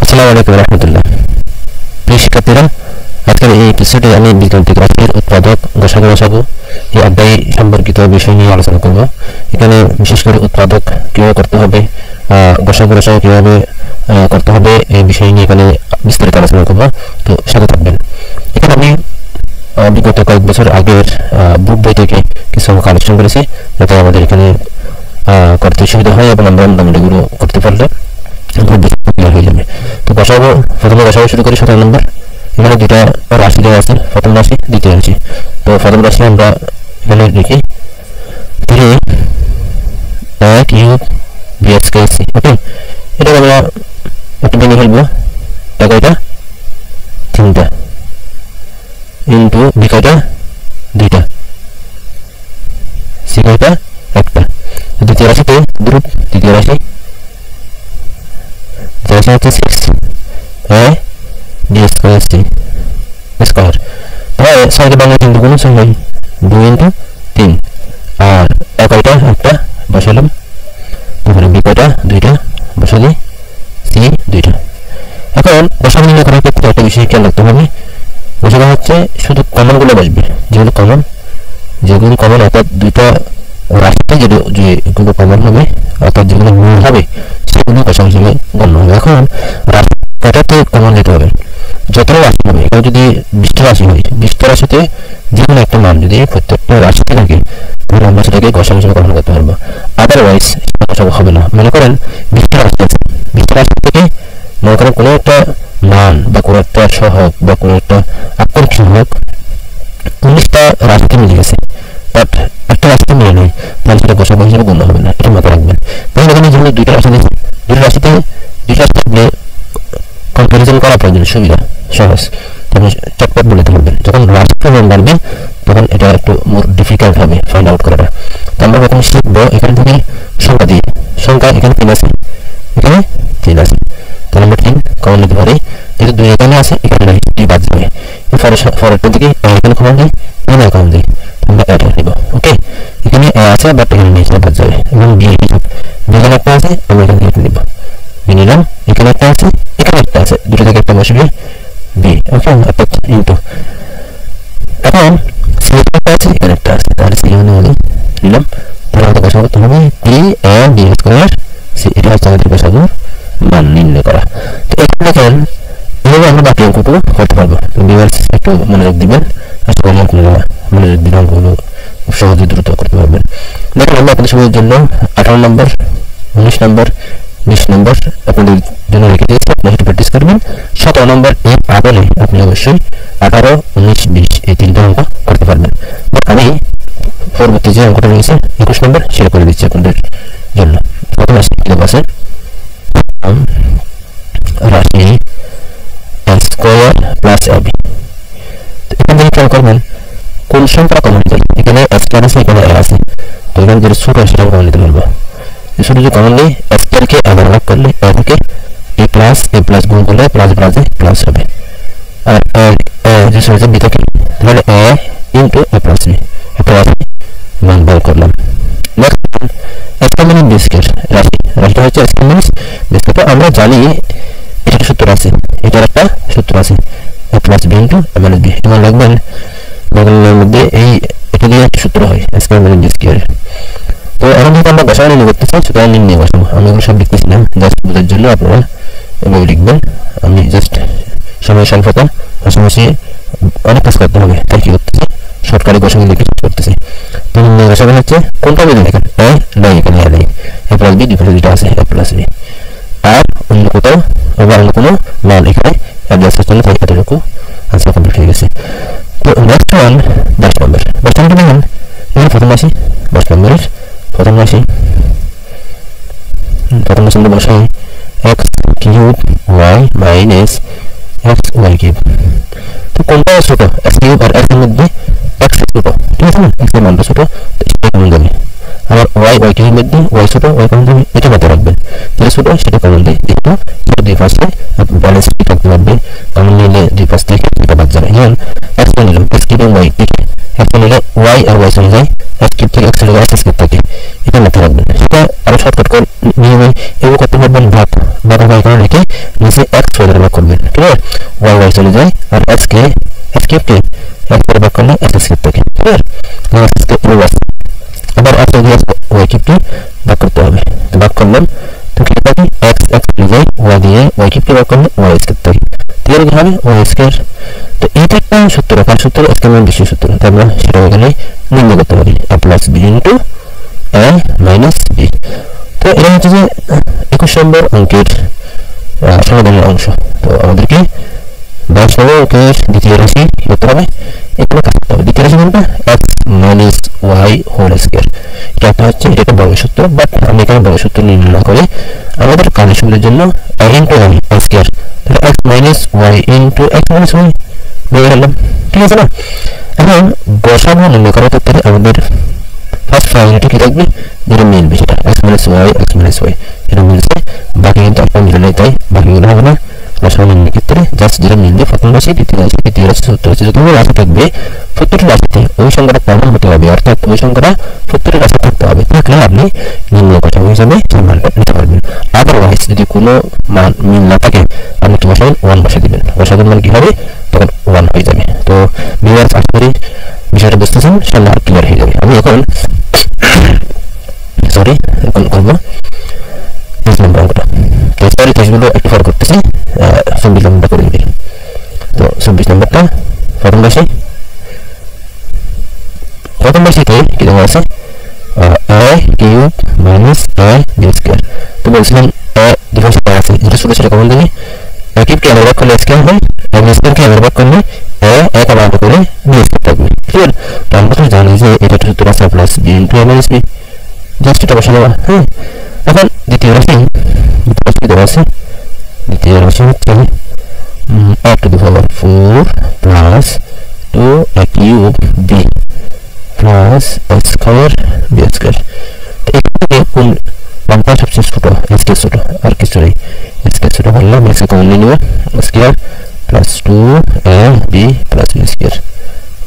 আসসালামু আলাইকুম রহমতুল্লাহ। প্রিয় শিক্ষার্থীরা, আজকের এই এপিসোডে আমি বীজগাণিতিক রাশির উৎপাদক, গসাগু রসাগু এই অধ্যায় সম্পর্কিত বিষয় নিয়ে আলোচনা করব। এখানে বিশেষ করে উৎপাদক কীভাবে করতে হবে, গসাগু রসাগু কীভাবে করতে হবে এই বিষয় নিয়ে এখানে বিস্তারিত আলোচনা করব। তো সাথে থাকবেন। এখানে আমি বিগত কয়েক বছর আগের বুক বই থেকে কিছু কালেকশন করেছি, যাতে আমাদের এখানে করতে সুবিধা হয় এবং আমরা মোটামুটি এগুলো করতে পারলে হয়ে যাবে। তো বসাবো, প্রথমে বসাবো শুরু করি 17 নম্বর। এখানে দুটা রাশি দেওয়া আছে, প্রথম রাশি দ্বিতীয় রাশি। তো প্রথম রাশি আমরা এখানে লিখি 3 কিউব bx করেছি। ওকে, এটা আমরা একটু ভেঙে ফেলবো। এটা 3টা ইন্টু বি কয়টা 2টা, সি কয়টা 1টা। দ্বিতীয় রাশিতে দ্রুত দ্বিতীয় রাশি হচ্ছে 6 dx স্কয়ার c স্কয়ার। তাহলে 6 কে বাংলা 3 গুণ 6 হয় 2 ইনটু 3, আর একটা বসালাম। তারপরে বি কয়টা 2টা বসালি, সি 2টা। এখন বসানো নিয়ে করার ক্ষেত্রে একটা বিষয় খেয়াল রাখতে হবে। বসানো হচ্ছে শুধু কমনগুলো বসবে, যেগুলো কমন অর্থাৎ দুইটা রাশিতে যেগুলো কমন হবে অর্থাৎ যেগুলো মূল হবে সেগুলো বসা হিসেবে গণ্য হবে। এখন রাশি কয়টাতে কমন নিতে হবে, যতটা রাশি হবে। এখানে যদি 20টা রাশি হয়, 20টা রাশিতে যে কোনো একটা মান যদি প্রত্যেকটা রাশিতে থাকে, তাহলে আমরা সেটাকে গসা হিসেবে গণনা করতে পারবো। আদারওয়াইজ গসা হবে না। মনে করেন 20টা রাশি আছে, 20টা রাশি থেকে মনে করেন কোনো একটা মান বা কোনো একটা সহগ বা কোনো একটা আকর্ষণ সহগ 19টা রাশিতে মিলে গেছে, বাট একটা রাশিতে মিলে নেই, তাহলে সেটা গসা হিসেবে গণ্য হবে না। এটা মাথায় রাখবেন। তাহলে এখানে যেগুলো দুইটা রাশি দিয়েছে, দুইটা রাশিতে থাকলে কম্পারিজন করা প্রয়োজন, সুবিধা সহজ। তবে চটপট বলে দিতে পারবেন। যখন রাশির মান বাড়বে তখন এটা একটু মোর ডিফিকাল্ট হবে ফাইন্ড আউট করাটা। তো আমরা প্রথমে শিখবো এখান থেকে সংখ্যা দিয়ে। সংখ্যা এখানে 3 আছে, এখানে 3 আছে, তাহলে আমরা 3 কমন নিতে পারি। যেহেতু 2 এখানে আছে, এখানে নাই, 2 বাদ যাবে। পরেরটা দিকে এখানে কমন দিই, এখানে কমন দিই, আমরা এটা নিব। ওকে, এখানে এ আছে বাট এখানে নেই, সেটা বাদ যাবে। এবং বি এখানে একটা আছে, আমরা এখানে এটা নিব, বি নিলাম। এখানে একটা আছে, এখানে একটা আছে, দুটো থেকে একটা বসবে বি। ওকে, অর্থাৎ ইনটু। এখন সি একটা আছে, এখানে একটা আছে, তাহলে সি এখানে নিলাম। তাহলে আমাদের বসাবো হবে 3 and b স্কয়ার সি। এটা হচ্ছে আমাদের বসাবো মান নির্ণয় করা। তো এখানে দেখেন এভাবে আমরা বাকি অঙ্কগুলো করতে পারবো। তো ভিউয়ার্স একটু মনোযোগ দিবেন, আসলে অঙ্কগুলো মনোযোগ দিলে অঙ্কগুলো সহজে দ্রুত করতে পারবেন। দেখেন আমরা আপনাদের সবার জন্য 18 নম্বর, 19 নম্বর, 20 নম্বর আপনাদের জন্য রেখে দিয়েছি, আপনারা সেটা প্র্যাকটিস করবেন। 17 নম্বর এর আদলে আপনি অবশ্যই 18, 19, 20 এই 3টা অঙ্ক করতে পারবেন। আমি পরবর্তী যে অঙ্কটা রয়েছে 21 নম্বর সেটা করে দিচ্ছি আপনাদের জন্য। প্রথমে আসছে আছে রাশি স্কয়ার প্লাস ab। এখান থেকে খেয়াল করবেন কোন সংখ্যা কমন যায়। এখানে স্কয়ার আছে, এখানে a আছে, তো এখানে যেটা ছোট সেটা কমন নিতে পারবো। ছোট যে কমন নেই, স্কয়ারকে a দ্বারা ভাগ করলে a থেকে a প্লাস গুণ করলে প্লাস প্লাসে প্লাস হবে, আর যে ছোট b থেকে তাহলে a into a plus b। এটা মান বের করলাম। নেক্সট স্কয়ার মানে b স্কয়ার রাশিটা হচ্ছে স্কয়ার মানে b স্কয়ার। আমরা জানি এটা সূত্র আছে, এটার একটা সূত্র আছে a plus b into a minus b। এমন লিখবেন বাংলার মধ্যে এই এটা দিয়ে একটা সূত্র হয় স্কয়ার মানে b স্কয়ার। তো এখন যেহেতু আমরা বসানো নিয়ে করতে চাই, সুতরাং নির্ণয় বসাবো। আমি এগুলো সব লিখতেছি না, জাস্ট বোঝার জন্য আপনারা এভাবে লিখবেন। আমি জাস্ট সময় স্বল্পতা, পাশাপাশি অনেক কাজ করতে হবে, তাই কি করতেছি শর্টকাটে বসানো লিখে করতেছি। তো নির্ণয় বসাবেন হচ্ছে কোনটা বেঁধে দেখেন এ নাই, এখানে এ নেই, এ প্লাস বি ডিফারেন্স যেটা আছে এ প্লাস বি। আর অন্য কোথাও আবার অন্য কোনো মান এখানে অ্যাডজাস্টের জন্য তাই এতটুকু আনসার কমপ্লিট হয়ে গেছে। তো নেক্সট ওয়ান 10 নম্বর। 10 নম্বর দেখেন এখানে প্রথম রাশি 10 নম্বরের প্রথম রাশি আমরা বসাই x cube y minus x y cube. তো কোনটা ছোট, x কিউব আর x এর মধ্যে x ছোট, ঠিক আছে না, x এর মানটা ছোট, সেটা কমন যাবে। আবার y কিউবের মধ্যে y ছোট, y কমন যাবে, এটা মাথায় রাখবেন। যেটা ছোট সেটা কমন দেয়, যেহেতু দুই পাশে ব্যালেন্স ঠিক রাখতে পারবে। কমন নিলে দুই পাশ থেকে এটা বাদ যাবে। যেমন x নিলাম, x কিউব এবং y থেকে x নিলে y আর y চলে যায়, x কিউব থেকে x চলে যায়, x কিউব থাকে, এটা মাথায় রাখবেন। সেটা আরো শর্টকাট করে নিয়মে এগুলো করতে পারবেন। ভাগ ভাগাভাগি করে রেখে নিচে x y দ্বারা ভাগ করবেন ক্লিয়ার y y চলে যায় আর x কে x কিউব কে x দ্বারা ভাগ করলে x কিউব থাকে ক্লিয়ার x কে রুট আছে আবার x দিয়ে y কিউব কে ভাগ করতে হবে তো ভাগ করলাম তো কি থাকে x x চলে যায় y দিয়ে y কিউব কে ভাগ করলে y স্কয়ার থাকে ক্লিয়ার কি হবে y স্কয়ার তো এটা একটা সূত্র কার সূত্র x এর মান বেশি সূত্র তাই আমরা সেটা এখানে নির্ণয় করতে পারি a plus b into a minus b তো এটা হচ্ছে যে 21 নম্বর অঙ্কের সমাধানের অংশ তো আমাদেরকে 22 নম্বর অঙ্কের দ্বিতীয় রাশি করতে হবে এখানে কাজ করতে হবে দ্বিতীয় রাশি কোনটা x minus y whole square এটা হচ্ছে এটা একটা বর্গ সূত্র বাট আমি এখানে বর্গ সূত্র নির্ণয় না করে আমাদের কাজের সুবিধার জন্য a into y square তাহলে x minus y into x minus y বের হলাম ঠিক আছে না এখন গসাগু নির্ণয় করার ক্ষেত্রে আমাদের ফার্স্ট প্রায়োরিটি কি থাকবে যেটা মিলবে সেটা x minus y এটা মিলছে বাকি কিন্তু আপনার মিলে নেই তাই বাকিগুলো হবে না গসাগু নির্ণয়ের ক্ষেত্রে জাস্ট যেটা মিলবে প্রথম রাশি দ্বিতীয় রাশি সূত্র হচ্ছে যতগুলো রাশি থাকবে প্রত্যেকটি রাশিতে ওই সংখ্যাটা কমন হতে হবে অর্থাৎ ওই সংখ্যাটা প্রত্যেকটি রাশি থাকতে হবে থাকলে আপনি নির্ণয় গসাগু হিসাবে সেই মানটা নিতে পারবেন আদারওয়াইজ যদি কোনো মান মিল না থাকে আপনি কি বসাবেন 1 বসে দিবেন গসাগুর মান কি হবে তখন 1 হয়ে যাবে তো ভিউয়ার্স আশা করি বিষয়টা বুঝতেছেন ইনশাআল্লাহ ক্লিয়ার হয়ে যাবে আমি এখন করবো 30 নম্বর অঙ্কটা তো সরি 30 গুলো একটু ফলো করতেছি 24 নম্বরটা করে দিই তো 24 নম্বরটা প্রথম রাশিতে কি দেওয়া আছে a cube minus a b square তো বলছিলাম a ডিফারেন্স আছে যেটা ছোট ছোট কমন দেবে a কিউব কে আমরা ভাগ করলে স্কয়ার হয় a b স্কয়ার কে আমরা ভাগ করলে a কে ভাগ করে b স্কয়ার থাকবে ক্লিয়ার তো আমরা তো জানি যে এটা সূত্র আছে plus b into a minus b just এটা বসানো হ্যাঁ এখন দ্বিতীয় রাশি দেওয়া আছে দ্বিতীয় রাশি হচ্ছে a to the power 4 plus 2 a cube b plus a square b square তো এখানে কোন মানটা সবচেয়ে ছোট s কে ছোট আর কিছু নেই s কে ছোট করলাম s কে কমন নিয়ে নেব square plus 2 a b plus b square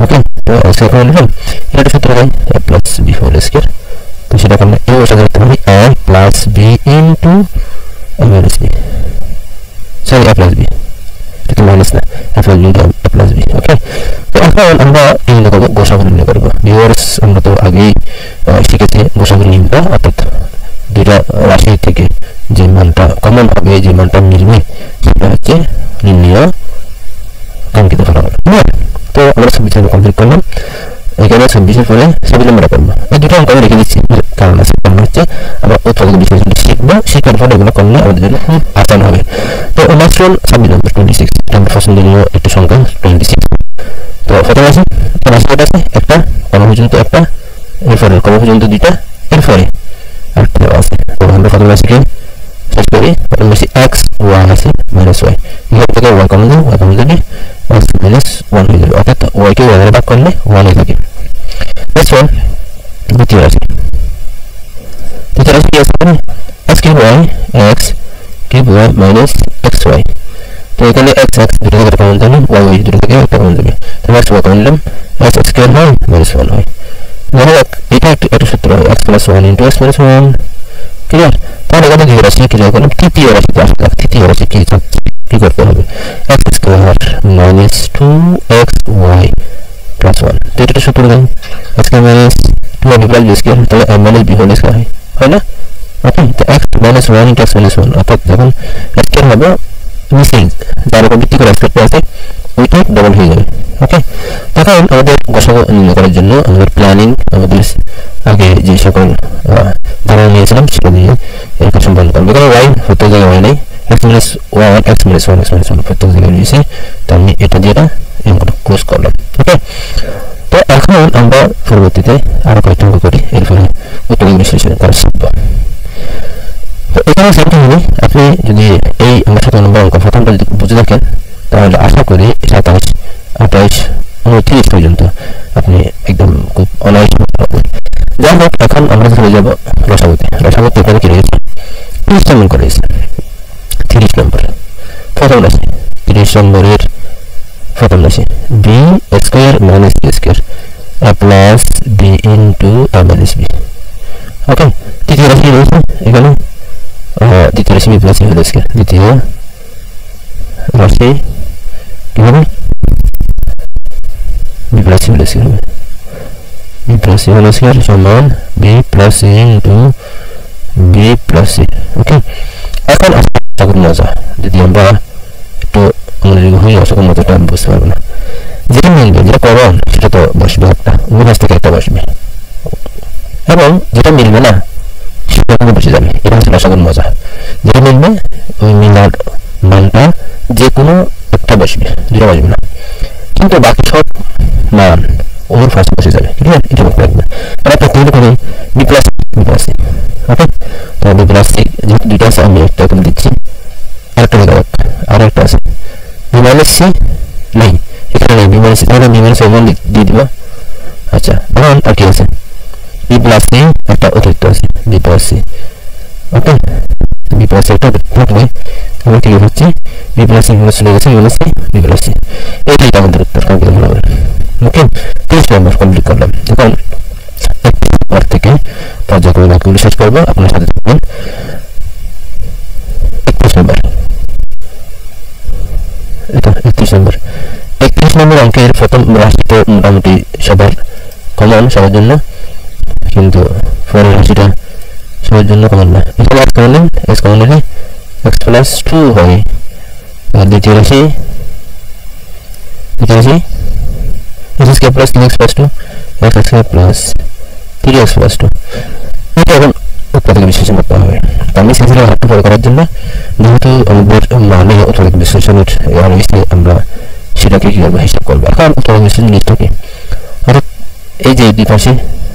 ওকে তো s কে কমন নিলাম এটা সূত্র হয় a plus b whole square তো সেটা করলে এই বসা করতে হবে a plus b into a minus b sorry a plus b এটা মাইনাস না a plus b into a plus b ওকে তো এখন আমরা নির্ণয় করব গসাগু নির্ণয় করব ভিউয়ার্স আমরা তো আগেই শিখেছি গসাগু নির্ণয় অর্থাৎ দুইটা রাশি থেকে যে মানটা কমন হবে যে মানটা মিলবে সেটা হচ্ছে নির্ণয় কাঙ্ক্ষিত ফলাফল তো আমরা 26 নম্বর কমপ্লিট করলাম এখানে 26 এর পরে 27 নম্বর করব এই দুটো অঙ্ক আমি লিখে দিচ্ছি কারণ আছে কারণ হচ্ছে আমরা উৎপাদক বিশ্লেষণ শিখব শেখার পরে এগুলো করলে আমাদের জন্য খুব আসান হবে তো নেক্সট ওয়ান 26 নম্বর 26 আমরা পছন্দনীয় একটা সংখ্যা 26 তো প্রথমে আছে রাশিটা আছে একটা কম পর্যন্ত একটা এরপরে কম পর্যন্ত দুইটা এরপরে আরেকটা আছে তো আমরা প্রথম রাশিকে শেষ করি প্রথম রাশি x y আছে মাইনাস y এখান থেকে y কমন দেব y কমন দিলে x minus 1 হয়ে যাবে অর্থাৎ y কে y দ্বারা ভাগ করলে 1 হয়ে থাকে নেক্সট ওয়ান দ্বিতীয় রাশি কি আছে x cube y x cube y minus xy তো এখানে x x দুটো থেকে কমন দেবে y y দুটো থেকে একটা কমন দেবে তো x y কমন নিলাম x স্কয়ার হয় minus 1 হয় ধরো এটা একটা সূত্র x plus 1 into x minus 1 clear তাহলে এখানে দ্বিতীয় রাশি কি করব তৃতীয় রাশিতে আসলে তৃতীয় রাশি কি করতে হবে x square minus 2xy plus 1 তো এটা সূত্র দেন x minus 2 plus b square তাহলে a minus b whole square হয় না ওকে তো x minus 1 into x minus 1 অর্থাৎ যখন x স্কয়ার হবে মিসিং যার উপর ভিত্তি করে স্কয়ার আছে ওইটা ডাবল হয়ে যাবে ওকে তখন আমাদের গসাগু নির্ণয় করার জন্য আমাদের প্ল্যানিং আমাদের আগে যে সকল ধারণা নিয়েছিলাম সেটা দিয়ে এরকম সম্পন্ন করবো এখানে y প্রত্যেক জায়গায় y নেই x minus 1 x minus 1 x minus 1 প্রত্যেক জায়গায় রয়েছে তো আমি এটা দিয়ে এমনটা ক্লোজ করলাম ওকে তো এখন আমরা পরবর্তীতে আরো কয়েকটা অঙ্ক করি এরপরে উৎপাদক বিশ্লেষণ করা শিখব তো এখানে সেটা হবে আপনি যদি এই আমরা 7 নম্বর অঙ্ক প্রথমটা যদি বুঝে থাকেন তাহলে আশা করি 27 28 29 পর্যন্ত আপনি একদম খুব অনায়াসে পারবেন যাই হোক এখন আমরা চলে যাব রসাগুতে এখানে কি রয়েছে 30 নম্বর করে রয়েছে 30 নম্বর প্রথম রাশি 30 নম্বরের প্রথম রাশি b square minus b square plus b into a minus b okay দ্বিতীয় রাশি রয়েছে এখানে দ্বিতীয় রাশি b plus a whole square দ্বিতীয় প্লাস এ কি হবে B plus C whole square হবে B plus C whole square সমান B plus C into B plus C okay এখন আশা করি মজা যদি আমরা একটু মনোযোগী হই আশা করি মজাটা বুঝতে পারবো না যেটা মিলবে যেটা কমন সেটা তো বসবে একটা উভয় পাশ থেকে একটা বসবে এবং যেটা মিলবে না সেটা বসে যাবে এটা হচ্ছে আশা করি মজা যেটা মিলবে ওই মিলার মানটা যে কোনো একটা বসবে দুটো বসবে না কিন্তু বাকি সব মান ওর ফার্স্টে বসে যাবে ক্লিয়ার এটা মনে রাখবেন আমরা প্রথমে করি বি প্লাস সি ওকে তো বি প্লাস সি যেহেতু দুটো আছে আমি একটা করে দিচ্ছি আরেকটা দেখাবো আর একটা আছে বি মাইনাস সি নাই এখানে নেই বি মাইনাস সি তাহলে বি মাইনাস ওয়ান দিয়ে দিব আচ্ছা এখন আর কি আছে বি প্লাস সি একটা অতিরিক্ত আছে বি প্লাস সি ওকে বি প্লাস সি একটা থাকলে আমরা কি হচ্ছে বি প্লাস সি গুলো চলে গেছে minus c b plus c এইটাই আমাদের উত্তর কমপ্লিট হলো ওকে 30 নম্বর কমপ্লিট করলাম এখন পর থেকে পর্যায়ক্রমে বাকিগুলো শেষ করবো আপনার সাথে থাকবেন 31 নম্বর এটা 31 নম্বর অঙ্কের প্রথম রাশিটা মোটামুটি সবার কমন সবার জন্য কিন্তু পরের রাশিটা সবার জন্য কমন না এখানে এক্স কমন নিলে x প্লাস 2 হয় আর দ্বিতীয় রাশি x square plus 3x plus 2 x square plus 3x plus 2 এটা এখন উৎপাদক বিশ্লেষণ করতে হবে আমি সেখানে হাতটা পড়ে করার জন্য যেহেতু আমাদের মানে উৎপাদক বিশ্লেষণের রয়েছে আমরা সেটাকে কি করবো হিসাব করবো এখন উৎপাদক বিশ্লেষণ লিখতে অর্থাৎ এই যে দুই পাশে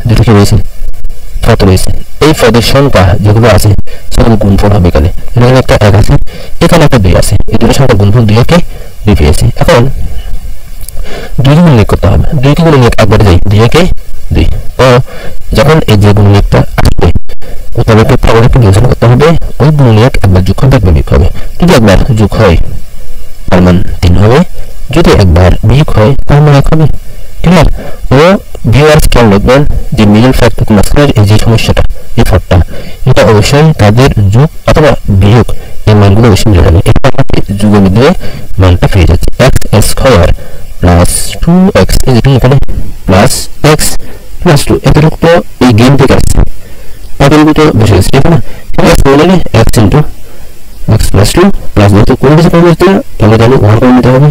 দুটো কি রয়েছে পদ রয়েছে এই পদের সংখ্যা যেগুলো আছে সেগুলো গুণফল হবে এখানে একটা 1 আছে এখানে একটা 2 আছে এই দুটো সংখ্যা গুণফল 2 কে 2 পেয়েছি এখন 2 গুণনীয়ক করতে হবে 2 কে গুণনীয়ক একবারে যাই 2 কে 2 তো যখন এই যে গুণনীয়কটা আসবে উৎপাদকের প্রবণতাকে বিবেচনা করতে হবে ওই গুণনীয়ক একবার যোগ হবে একবার বিয়োগ হবে যদি একবার যোগ হয় তার মান 3 হবে যদি একবার বিয়োগ হয় তার মান 1 হবে ক্লিয়ার ও ভিউয়ার্স খেয়াল রাখবেন যে মিডল ফ্যাক্টর মাঝখানের এই যে সমস্যাটা এই ফটটা এটা অবশ্যই তাদের যোগ অথবা বিয়োগ এই মানগুলো অবশ্যই মিলে যাবে এটা আমাকে যোগের মধ্যে মানটা পেয়ে যাচ্ছে x স্কয়ার প্লাস 2x এই যেটা এখানে প্লাস x প্লাস 2 এটা তো এই গেম থেকে আসছে তাদের ভিতরে বসে গেছে এখানে x বললে x into x plus 2 plus যেহেতু কোন কিছু কমে যাচ্ছে আমরা জানি 1 কমে নিতে হবে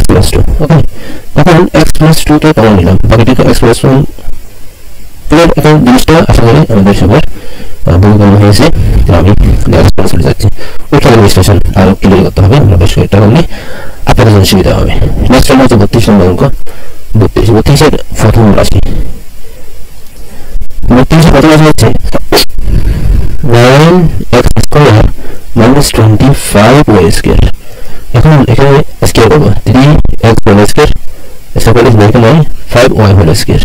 x plus 2 ওকে এখন x plus 2 টা কমন নিলাম বাকিটা x plus 1 এবার এখন জিনিসটা আশা করি আমাদের সবার বোঝানো হয়েছে আমি নেক্সট ক্লাসে চলে যাচ্ছি উৎপাদক বিশ্লেষণ আরো ক্লিয়ার করতে হবে আমরা বেশ এটা করলে আপনাদের জন্য সুবিধা হবে নেক্সট হচ্ছে 32 নম্বর অঙ্ক 32 এর প্রথম রাশি 32 এর প্রথম রাশি হচ্ছে 9x square minus 25y square এখন এখানে স্কয়ার করব 3x whole square square is equal to 5y whole square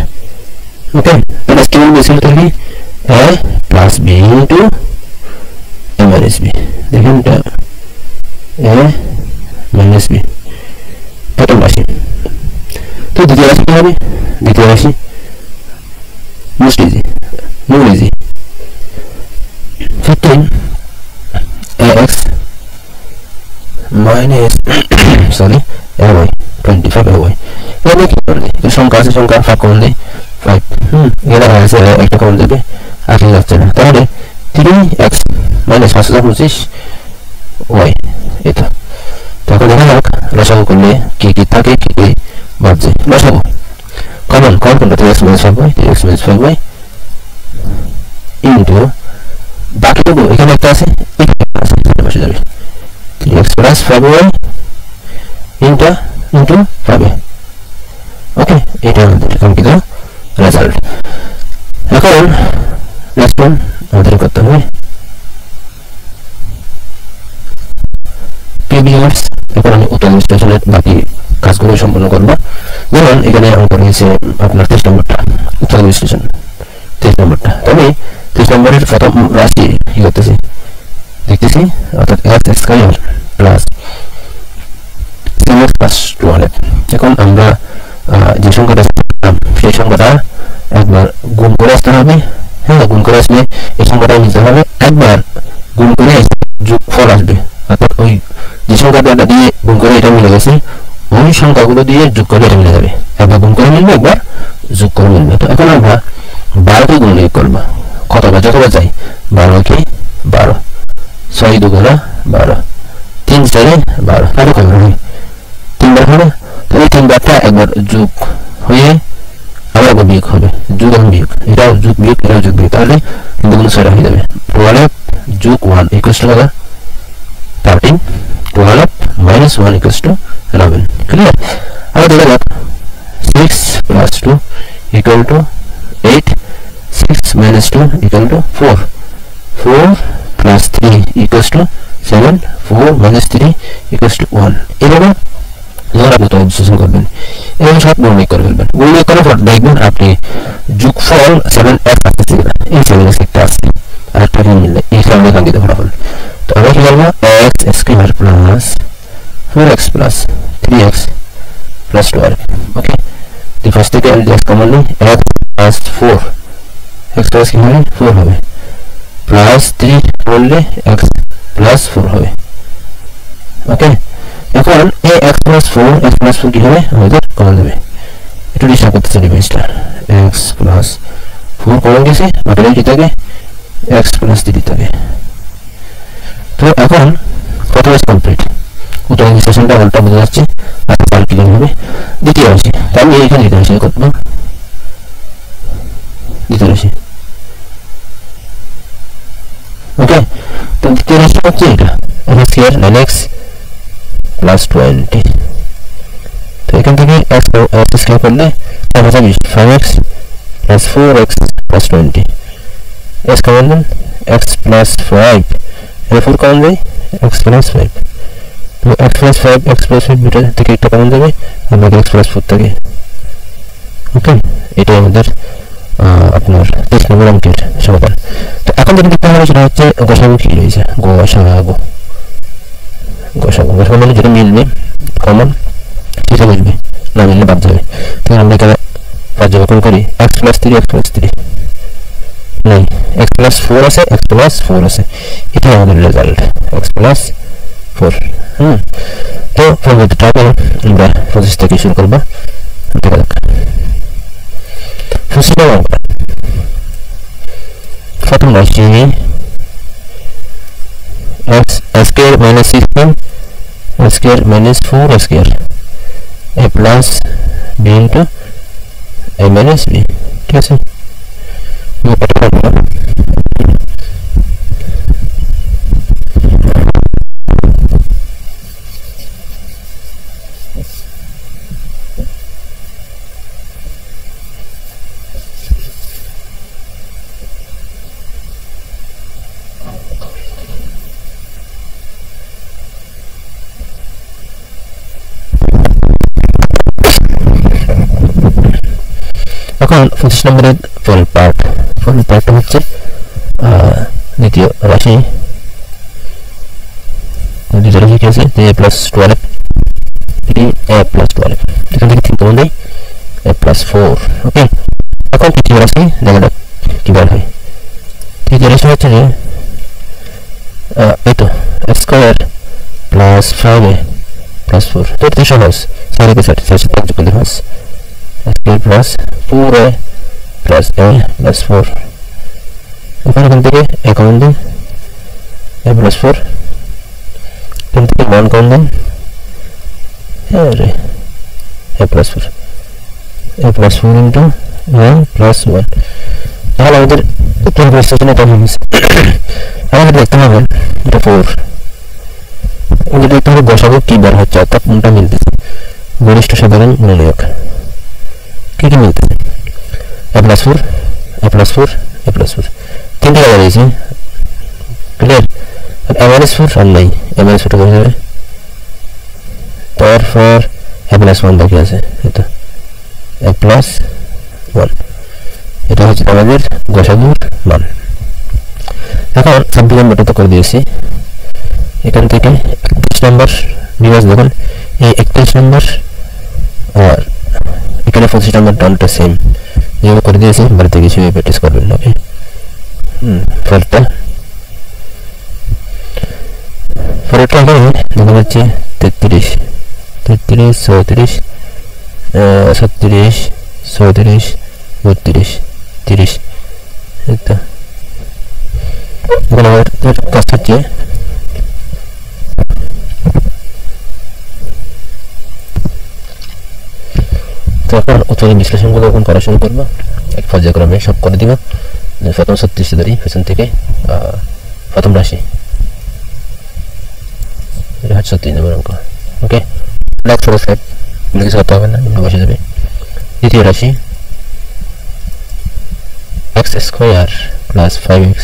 okay তাহলে স্কয়ার বেসিক্যালি থাকে a plus b into a minus b দেখেন এটা a মাইনাস b প্রথম রাশি তো দ্বিতীয় রাশি কি হবে দ্বিতীয় রাশি most easy easy 15 ax minus sorry ay 25ay এখানে কি করলে এই সংখ্যা আছে সংখ্যা 5 কমন দেই 5 এখানে আছে একটা কমন দেবে আর কি যাচ্ছে না তাহলে 3x minus 525y এটা তখন দেখা যাক লসাগু করলে কি কি থাকে কি কি বাড়ছে লসাগু কমন কোনটা 3x minus 5y 3x minus 5y into বাকিটুকু এখানে একটা আছে এখানে আছে বসে যাবে 3x plus 5y into 5y ওকে এটা আমাদের কমপ্লিট রেজাল্ট এখন নেক্সট ওয়ান আমাদের করতে হবে পিবিএস এখন আমি উত্তর বিশ্লেষণের বাকি কাজগুলো সম্পন্ন করব যেমন এখানে অঙ্ক রয়েছে আপনার 23 নম্বরটা উত্তর বিশ্লেষণ 23 নম্বরটা তবে 23 নম্বরের প্রথম রাশি কি করতেছি দেখতেছি অর্থাৎ x square plus 3x plus 200 এখন আমরা যে সংখ্যাটা সেই সংখ্যাটা একবার গুণ করে আসতে হবে হ্যাঁ গুণ করে আসলে এই সংখ্যাটা নিতে হবে একবার গুণ করে যোগফল আসবে অর্থাৎ ওই যে সংখ্যাটা দিয়ে গুণ করে এটা মিলে গেছে, ওই সংখ্যাগুলো দিয়ে যোগ করে এটা মিলে যাবে, একবার গুণ করে মিলবে, একবার যোগ করে মিলবে। তো এখন আমরা 12কে গুণ করবো, কতবার যতবার যাই, 12 কি 12, 6 দুগুণা 12, 3 4 12, তাহলে কয়বার হবে, 3বার হবে। তাহলে 3বারটা একবার যোগ হয়ে আবার একবার বিয়োগ হবে, যোগ এবং বিয়োগ, এটাও যোগ বিয়োগ, এটাও যোগ বিয়োগ, তাহলে 3 দুগুণ 6 হয়ে যাবে। 12 যোগ 1 equals to 13, 12 minus 1 equals to 11, clear? আবার দেখা যাক 6 plus 2 equal to 8, 6 minus 2 equal to 4, 4 plus 3 equals to 7, 4 minus 3 equals to 1। এভাবে যখন আপনি বিশ্লেষণ করবেন এবং সব গুণনীয় করে ফেলবেন, গুণনীয় করার পর দেখবেন আপনি যোগফল 7x আসছে কিনা, এই 7x একটা আছে আর একটা মিললে এই সামনে কাঙ্ক্ষিত ফলাফল। তো আমরা কি করবো, x square plus 4x plus 3x plus 12, ওকে। তো ফার্স্ট থেকে আমি x কমন নিই, x প্লাস 4, x প্লাস কি হবে 4 হবে, প্লাস 3 বললে x প্লাস 4 হবে, ওকে। এখন এই x প্লাস 4 কি হবে আমাদের কমন যাবে, একটু ডিস্টার্ব করতেছে ডিভাইসটা, x প্লাস 4 কমন গেছে, বাকিটা কি থাকে x প্লাস 3 থাকে। তো এখন কত রাশি কমপ্লিট, উত্তর বিশ্লেষণটা উল্টা বোঝা যাচ্ছে, আচ্ছা তাহলে কি হবে দ্বিতীয় রাশি, তাহলে এইখানে দ্বিতীয় রাশি করব, দ্বিতীয় রাশি, ওকে। তো দ্বিতীয় রাশি হচ্ছে এটা x স্কয়ার 9x প্লাস 20, তো এখান থেকে x স্কয়ার করলে তাহলে যাবে 5x plus 4x plus 20, x common নেন x প্লাস 5, এর 4 কমন যায় x প্লাস 5, তো x প্লাস 5 x প্লাস 5 দুটো থেকে একটা কমন যাবে, আমাদের x প্লাস 4 থাকে, ওকে। এটা আমাদের আপনার 3 নম্বর অঙ্কের সমাধান। তো এখন যেটা দেখতে হবে সেটা হচ্ছে গসাগু কি রয়েছে, গসাগু মানে যেটা মিলবে কমন সেটা মিলবে, না মিললে বাদ যাবে। তাহলে আমরা এখানে পর্যবেক্ষণ করি x প্লাস 3 নাই, x প্লাস 4 আছে, x প্লাস 4 আছে, এটাই আমাদের রেজাল্ট x প্লাস 4। তো পরবর্তীটাকে আমরা প্রসেস থেকে শুরু করবো, দেখা যাক। প্রথম রাশি x square minus 16 square minus 4 square a plus b into a minus b, ঠিক আছে। এখন 25 নম্বরের পরের পার্টটা হচ্ছে দ্বিতীয় রাশি কি আছে, a প্লাস 12 a প্লাস 12, এখান থেকে 3 কমন দেয় a প্লাস 4, ওকে। এখন তৃতীয় রাশি দেখা যাক কি বার হয়। তৃতীয় রাশি হচ্ছে যে এই তো স্কয়ার প্লাস 5a প্লাস 4, তো এটা সহজ, 4 কে 4 4 যোগ করলে হয় square plus 4a plus a plus 4, এখান থেকে a কমন দেন a প্লাস 4, এখান থেকে 1 কমন দেন a plus 4, a plus 4 into 1 plus 1, তাহলে আমাদের উত্তর বিশ্লেষণে এটা হয়েছে। আমাদের দেখতে হবে এটা 4, আমাদের দেখতে হবে গসাগু কি বার হচ্ছে, অর্থাৎ কোনটা মিলতেছে, গরিষ্ঠ সাধারণ গুণনীয়ক কি কি মিলতেছে, a plus 4 a plus 4 a plus 4, তিনটা জায়গা রয়েছে, ক্লিয়ার। a মাইনাস 4 আর নাই, a মাইনাস 4 হয়ে যাবে, তারপর a প্লাস 1 বাকি আছে, এটা a প্লাস 1, এটা হচ্ছে আমাদের গসাগুর মান। এখন 26 নম্বরটা তো করে দিয়েছি, এখান থেকে 31 নম্বর নিউজ দেখুন, এই 31 নম্বর আর এখানে 25 নম্বর ডানটা সেম যেভাবে করে দিয়েছি, বাড়িতে কিছু প্র্যাকটিস করবেন, ওকে। পরেরটা দেখা যাচ্ছে 33 33 34 36 37 32 30 এটা বরাবর কাজ হচ্ছে তখন উৎপাদন বিশ্লেষণগুলো যখন করা শুরু করবো এক পর্যায়ক্রমে সব করে দিব প্রথম 36 ধরি পেছন থেকে প্রথম রাশি এটা হচ্ছে 36 নম্বর অঙ্ক ওকে নেক্সট ফর স্টেপ কিছু করতে হবে না এমনি বসে যাবে দ্বিতীয় রাশি x স্কয়ার প্লাস 5x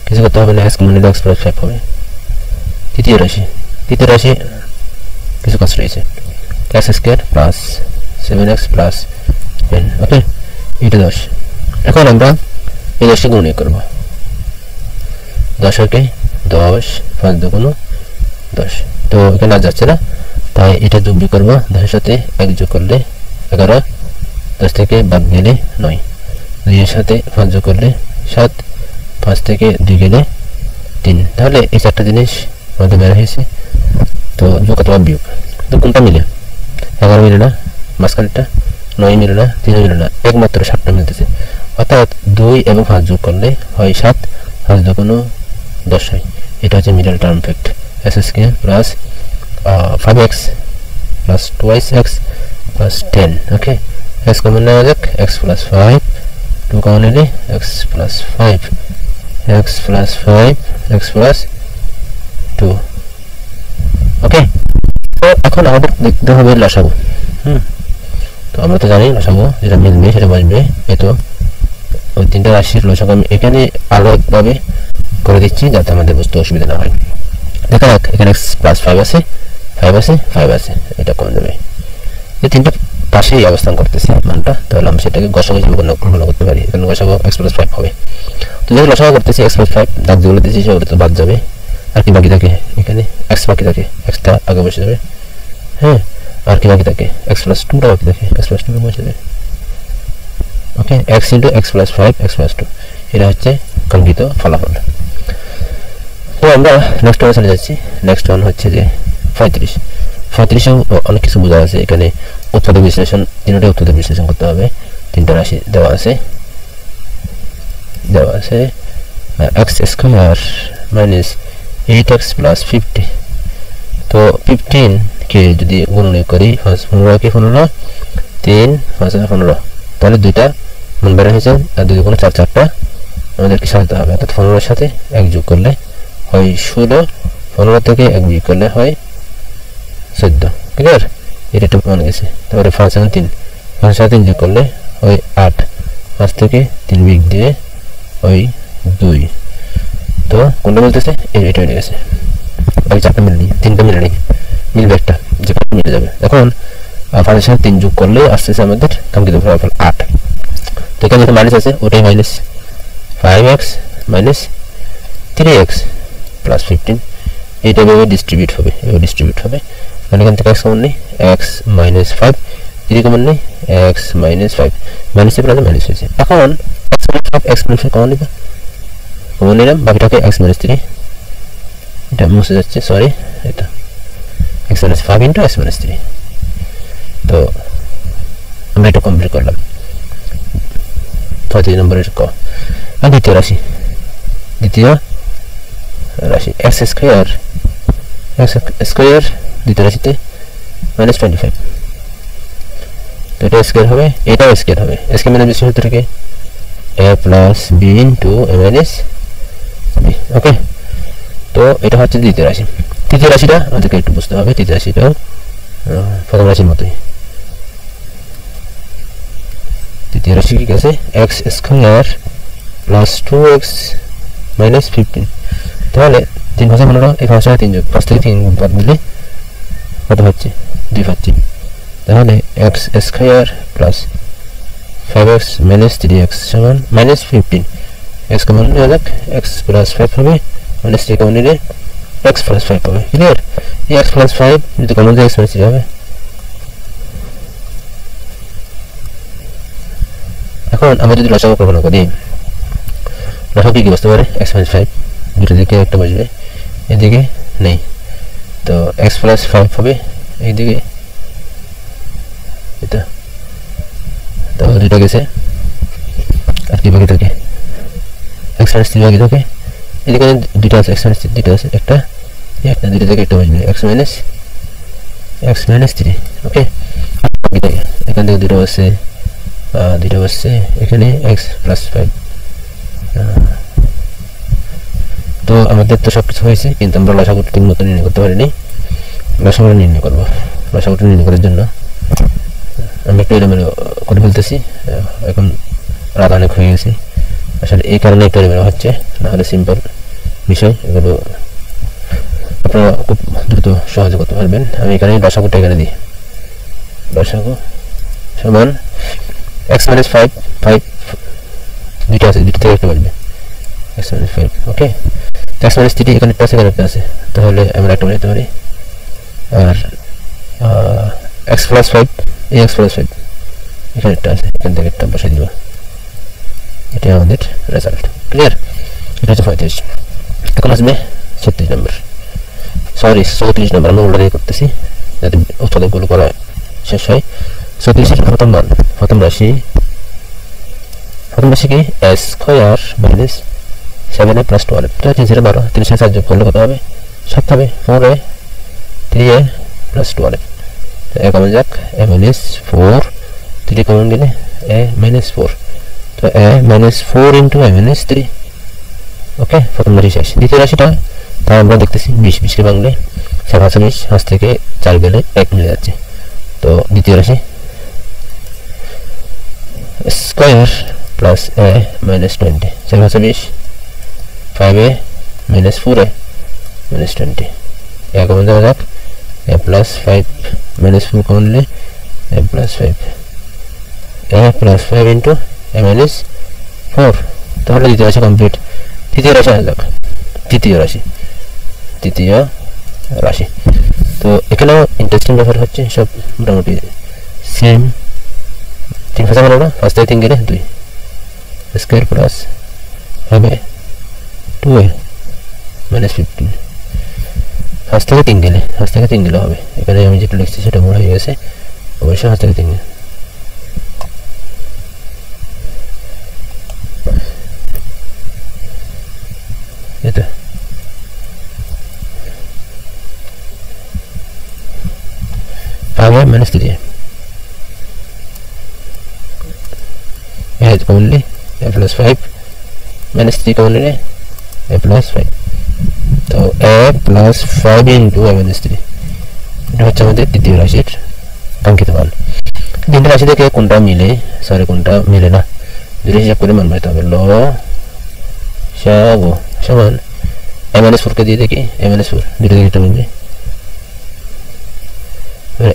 কিছু করতে হবে না x কমন নিলে x প্লাস 5 হবে তৃতীয় রাশি কিছু কাজ রয়েছে x square plus 7x plus 10 ওকে এটা 10 এখন আমরা এই 10 কে গুণ করব 10 কে 10 5 দুগুণ 10 তো এখানে আর যাচ্ছে না তাই এটা যোগ করব 10 এর সাথে 1 যোগ করলে 11 10 থেকে বাদ গেলে 9 2 এর সাথে 5 যোগ করলে 7 5 থেকে 2 গেলে 3 তাহলে এই চারটা জিনিস আমাদের বের হয়েছে তো যোগ অথবা বিয়োগ তো কোনটা মিলে 11 মিলে না মাঝখানটা 9 মিলে না 3 মিলে না একমাত্র 7টা মিলতেছে অর্থাৎ 2 এবং 5 যোগ করলে হয় 7 5 দুগুণ 10 হয় এটা হচ্ছে middle term fact s square plus 5x plus 2x plus 10 ওকে s কমন নেওয়া যাক x প্লাস 5 2 কমন নিলে x plus 5 x plus 5 x plus 2 ওকে তো এখন আমাদের দেখতে হবে লসাগু তো আমরা তো জানি লসাগু যেটা মিলবে সেটা বসবে এই তো ওই তিনটা রাশির লসাগু আমি এখানে আলাদাভাবে করে দিচ্ছি যাতে আমাদের বুঝতে অসুবিধা না হয় দেখা যাক এখানে x প্লাস 5 আছে 5 আছে এটা কমে যাবে এই তিনটা পাশেই অবস্থান করতেছে মানটা তাহলে আমরা সেটাকে গসাগু হিসেবে গণনা করতে পারি এখানে গসাগু x প্লাস 5 হবে তো যেহেতু লসাগু করতেছি x প্লাস 5 দাগ যেগুলো দিয়েছি সেগুলো তো বাদ যাবে আর কি বাকি থাকে এখানে x বাকি থাকে x টা আগে বসে যাবে হ্যাঁ আর কি বাকি থাকে x প্লাস 2 টা বাকি থাকে x প্লাস 2 বসে যাবে ওকে x into x plus 5 x plus 2 এটা হচ্ছে কাঙ্ক্ষিত ফলাফল তো আমরা নেক্সট ওয়ানে চলে যাচ্ছি নেক্সট ওয়ান হচ্ছে যে 35 এও অনেক কিছু বোঝা আছে এখানে উৎপাদক বিশ্লেষণ তিনটা উৎপাদক বিশ্লেষণ করতে হবে তিনটা রাশি দেওয়া আছে x square minus 8x plus 50 তো 15 কে যদি গুণন করি 15 কে 15 3 5 15 তাহলে দুইটা মান বের হয়েছে আর দুই গুণ 4 4টা আমাদেরকে সাজাতে হবে অর্থাৎ 15 এর সাথে 1 যোগ করলে হয় 16 15 থেকে 1 বিয়োগ করলে হয় 14 ক্লিয়ার এটা একটু মনে গেছে তারপরে 5 এবং 3 5 সাথে 3 যোগ করলে হয় 8 5 থেকে 3 বিয়োগ দিয়ে হয় 2 তো কোনটা বলতেছে এটা হয়ে গেছে বাকি চারটা মিলনি তিনটা মিলনি মিলবে একটা যেটা মিলে যাবে এখন 5 এর সাথে 3 যোগ করলে আসছে আমাদের কাঙ্ক্ষিত ফলাফল 8 তো এখানে যেটা মাইনাস আছে ওটাই minus 5x minus 3x plus 15 এটা ভাবে ডিস্ট্রিবিউট হবে মানে এখান থেকে x কমন নেই x minus 5 3 কমন নেই x minus 5 মাইনাস এর প্লাস মাইনাস হয়েছে এখন x minus 5 কমন নিবা কমন নিলাম বাকিটাকে x minus 3 এটা মুছে যাচ্ছে সরি এটা x minus 5 into x minus 3 তো আমরা এটা কমপ্লিট করলাম 35 নম্বরের ক আর দ্বিতীয় রাশি x স্কয়ার দ্বিতীয় রাশিতে -25 তো এটা স্কয়ার হবে এটাও স্কয়ার হবে স্কয়ার মানে বিশেষ সূত্র থেকে a plus b into a minus b ওকে তো এটা হচ্ছে দ্বিতীয় রাশি তৃতীয় রাশিটা আমাদেরকে একটু বুঝতে হবে তৃতীয় রাশিটাও প্রথম রাশির মতোই তৃতীয় রাশি কি আছে x square plus 2x minus 15 তাহলে 3 ভাষা 15 এই ভাষায় 3 যোগ 5 থেকে 3 বাদ দিলে কত হচ্ছে 2 পাচ্ছি তাহলে x square plus 5x minus 3x সমান minus 15 x কমন নেওয়া যাক x প্লাস 5 হবে minus 3 কমন নিলে x প্লাস 5 হবে ক্লিয়ার এই x প্লাস 5 যদি কমন যায় x minus 3 হবে এখন আমরা যদি লসাগু প্রমাণ করি লসাগু কি বসতে পারে x minus 5 দুটো দিকে একটা বসবে এদিকে নেই তো x plus 5 হবে এইদিকে এটা তো দুটো গেছে আর কি বাকি থাকে x - 3 বাকি থাকে এখানে দুটো আছে x - 3 দুটো আছে একটা দুটো থেকে একটা বাজবে x - 3 ওকে বাকি থাকে এখান থেকে দুটো আছে এখানে x + 5 তো আমাদের তো সবকিছু হয়েছে কিন্তু আমরা লসাগুটা ঠিক মতো নির্ণয় করতে পারিনি লসাগুটা নির্ণয় করবো লসাগুটা নির্ণয় করার জন্য আমি একটু এলোমেলো করে ফেলতেছি এখন রাত অনেক হয়ে গেছে আসলে এই কারণে একটু এলোমেলো হচ্ছে না হলে সিম্পল বিষয় এগুলো আপনারা খুব দ্রুত সহজে করতে পারবেন আমি এখানে লসাগুটা এখানে দিই লসাগু সমান x - 5 দুইটা আছে দুটো থেকে একটা বাজবে x - 5 ওকে x - 3 এখানে একটা আছে তাহলে আমরা একটা নিতে পারি আর x + 5 x + 5 এখানে একটা আছে এখান থেকে একটা বসাই দিব এটা আমাদের রেজাল্ট ক্লিয়ার এটা হচ্ছে 35 এখন আসবে 36 নম্বর সরি 34 নম্বর আমরা উল্টা দিয়ে করতেছি যাতে উৎপাদকগুলো করা শেষ হয় 34 এর প্রথম রাশি কি s স্কয়ার মাইনাস 7a + 12 এটা 3 0 12 3 সাথে যোগ করলে কত হবে 7 হবে 4a 3a + 12 তো a কমন যাক a - 4 3 কমন গেলে a - 4 তো a - 4 * a - 3 ওকে প্রথম রাশি শেষ দ্বিতীয় রাশিটা তা আমরা দেখতেছি 20 কে ভাঙলে 27 হাত থেকে 4 গেলে 1 মিলে যাচ্ছে তো দ্বিতীয় রাশি square plus a minus 20 27 5a minus 4a minus 20 a common যাবে যাক a plus 5 minus 4 কমন নিলে a plus 5 a plus 5 into a minus 4 তাহলে দ্বিতীয় রাশি কমপ্লিট তৃতীয় রাশি যাক তৃতীয় রাশি তো এখানেও ইন্টারেস্টিং ব্যাপার হচ্ছে সব মোটামুটি সেম 3 ভাষা বলো না ফার্স্ট থেকে 3 গেলে 2 স্কয়ার প্লাস হবে 2a minus 15 ফার্স্ট থেকে 3 গেলে হবে এখানে আমি যেটা লিখছি সেটা ভুল হয়ে গেছে অবশ্যই ফার্স্ট থেকে 3 গেলে এটা -3 it only a plus 5 minus 3 only a plus 5 তো a plus 5 into a minus 3 এটা হচ্ছে আমাদের তৃতীয় রাশির কাঙ্ক্ষিত মান তিনটা রাশি থেকে কোনটা মিলে না দুটো হিসাব করে মান পাইতে হবে লসাগু সমান a minus 4 কে দিয়ে দেখি a minus 4 দুটো থেকে একটা মিলবে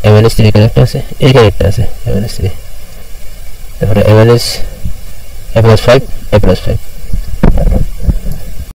a minus 3 এখানে একটা আছে এখানে একটা আছে a minus 3 তারপরে a minus a plus 5 a plus 5